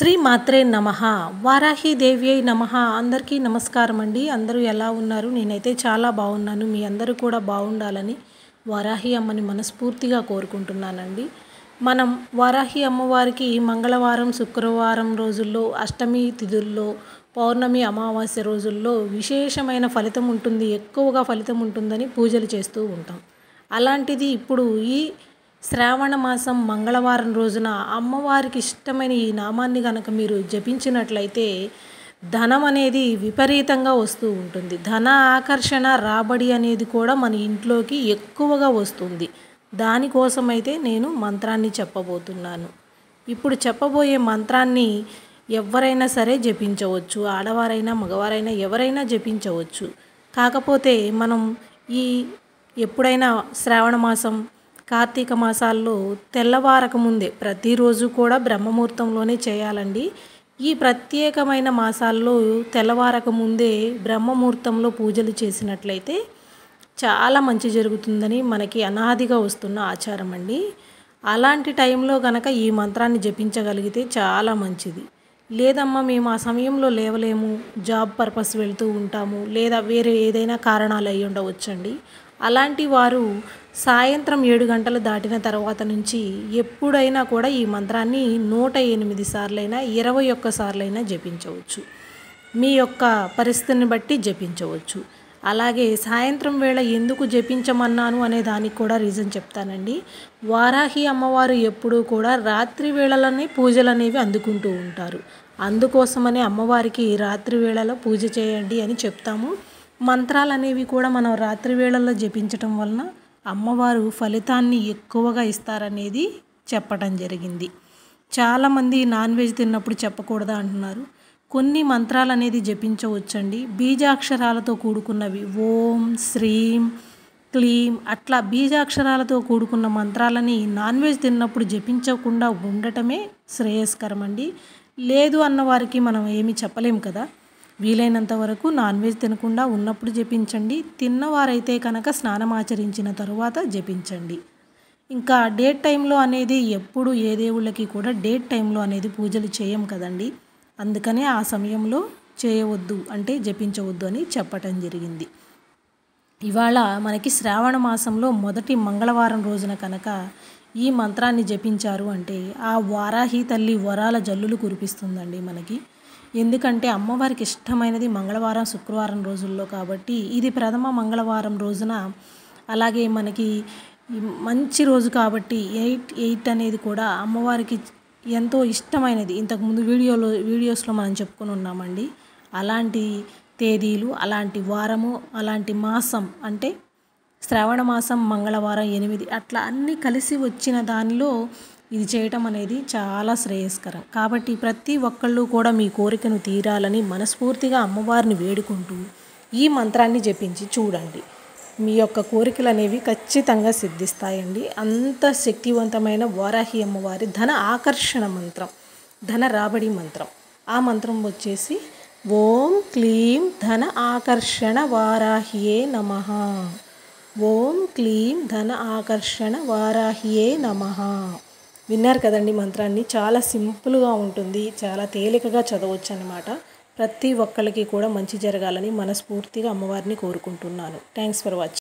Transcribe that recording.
శ్రీ మాత్రే నమః వారాహి దేవ్యై నమః. అందరికీ నమస్కారం అండి. అందరూ ఎలా ఉన్నారు? నేనైతే చాలా బాగున్నాను. మీ అందరూ కూడా బాగుండాలని వారాహి అమ్మని మనస్ఫూర్తిగా కోరుకుంటున్నానండి. మనం వారాహి అమ్మవారికి మంగళవారం, శుక్రవారం రోజుల్లో, అష్టమి తిథుల్లో, పౌర్ణమి, అమావాస్య రోజుల్లో విశేషమైన ఫలితం ఉంటుంది, ఎక్కువగా ఫలితం ఉంటుందని పూజలు చేస్తూ ఉంటాం. అలాంటిది ఇప్పుడు ఈ శ్రావణ మాసం మంగళవారం రోజున అమ్మవారికి ఇష్టమైన ఈ నామాన్ని కనుక మీరు జపించినట్లయితే ధనం అనేది విపరీతంగా వస్తూ ఉంటుంది. ధన ఆకర్షణ, రాబడి అనేది కూడా మన ఇంట్లోకి ఎక్కువగా వస్తుంది. దానికోసమైతే నేను మంత్రాన్ని చెప్పబోతున్నాను. ఇప్పుడు చెప్పబోయే మంత్రాన్ని ఎవరైనా సరే జపించవచ్చు. ఆడవారైనా మగవారైనా ఎవరైనా జపించవచ్చు. కాకపోతే మనం ఈ ఎప్పుడైనా శ్రావణ మాసం, కార్తీక మాసాల్లో తెల్లవారక ముందే ప్రతిరోజు కూడా బ్రహ్మముహూర్తంలోనే చేయాలండి. ఈ ప్రత్యేకమైన మాసాల్లో తెల్లవారక ముందే బ్రహ్మముహూర్తంలో పూజలు చేసినట్లయితే చాలా మంచి జరుగుతుందని మనకి అనాదిగా వస్తున్న ఆచారం అండి. అలాంటి టైంలో కనుక ఈ మంత్రాన్ని జపించగలిగితే చాలా మంచిది. లేదమ్మా మేము ఆ సమయంలో లేవలేము, జాబ్ పర్పస్ వెళ్తూ ఉంటాము, లేదా వేరే ఏదైనా కారణాలు అయి ఉండవచ్చండి. అలాంటి వారు సాయంత్రం 7 గంటలు దాటిన తర్వాత నుంచి ఎప్పుడైనా కూడా ఈ మంత్రాన్ని 108 సార్లైనా 21 సార్లైనా జపించవచ్చు. మీ యొక్క పరిస్థితిని బట్టి జపించవచ్చు. అలాగే సాయంత్రం వేళ ఎందుకు జపించమన్నాను అనే దానికి కూడా రీజన్ చెప్తానండి. వారాహి అమ్మవారు ఎప్పుడూ కూడా రాత్రి వేళలోనే పూజలు అనేవి అందుకుంటూ ఉంటారు. అందుకోసమనే అమ్మవారికి రాత్రి వేళలో పూజ చేయండి అని చెప్తాము. మంత్రాలు అనేవి కూడా మనం రాత్రి వేళల్లో జపించటం వలన అమ్మవారు ఫలితాన్ని ఎక్కువగా ఇస్తారనేది చెప్పడం జరిగింది. చాలామంది నాన్ వెజ్ తిన్నప్పుడు చెప్పకూడదా అంటున్నారు. కొన్ని మంత్రాలు అనేది జపించవచ్చండి. బీజాక్షరాలతో కూడుకున్నవి ఓం, శ్రీం, క్లీం అట్లా బీజాక్షరాలతో కూడుకున్న మంత్రాలని నాన్ వెజ్ తిన్నప్పుడు జపించకుండా ఉండటమే శ్రేయస్కరం అండి. లేదు అన్న వారికి మనం ఏమీ చెప్పలేము కదా. వీలైనంత వరకు నాన్ వెజ్ తినకుండా ఉన్నప్పుడు జపించండి. తిన్నవారైతే కనుక స్నానం ఆచరించిన తరువాత జపించండి. ఇంకా డేట్ టైంలో అనేది ఎప్పుడు ఏ దేవుళ్ళకి కూడా డేట్ టైంలో అనేది పూజలు చేయం కదండి. అందుకనే ఆ సమయంలో చేయవద్దు అంటే జపించవద్దు అని చెప్పటం జరిగింది. ఇవాళ మనకి శ్రావణ మాసంలో మొదటి మంగళవారం రోజున కనుక ఈ మంత్రాన్ని జపించారు అంటే ఆ వారాహి తల్లి వరాల జల్లులు కురిపిస్తుందండి మనకి. ఎందుకంటే అమ్మవారికి ఇష్టమైనది మంగళవారం, శుక్రవారం రోజుల్లో కాబట్టి ఇది ప్రథమ మంగళవారం రోజున, అలాగే మనకి మంచి రోజు కాబట్టి 8 అనేది కూడా అమ్మవారికి ఎంతో ఇష్టమైనది. ఇంతకుముందు వీడియోస్లో మనం చెప్పుకొని ఉన్నామండి. అలాంటి తేదీలు, అలాంటి వారము, అలాంటి మాసం అంటే శ్రావణ మాసం మంగళవారం 8 అట్లా అన్నీ కలిసి వచ్చిన దానిలో ఇది చేయటం అనేది చాలా శ్రేయస్కరం. కాబట్టి ప్రతి ఒక్కళ్ళు కూడా మీ కోరికను తీరాలని మనస్ఫూర్తిగా అమ్మవారిని వేడుకుంటూ ఈ మంత్రాన్ని జపించి చూడండి. మీ యొక్క కోరికలు అనేవి ఖచ్చితంగా సిద్ధిస్తాయండి. అంత శక్తివంతమైన వారాహి అమ్మవారి ధన ఆకర్షణ మంత్రం, ధన రాబడి మంత్రం. ఆ మంత్రం వచ్చేసి ఓం క్లీం ధన ఆకర్షణ వారాహియే నమః. ఓం క్లీం ధన ఆకర్షణ వారాహియే నమః. విన్నారు కదండి మంత్రాన్ని. చాలా సింపుల్గా ఉంటుంది, చాలా తేలికగా చదవచ్చు అన్నమాట. ప్రతి ఒక్కరికి కూడా మంచి జరగాలని మనస్ఫూర్తిగా అమ్మవారిని కోరుకుంటున్నాను. Thanks for watching.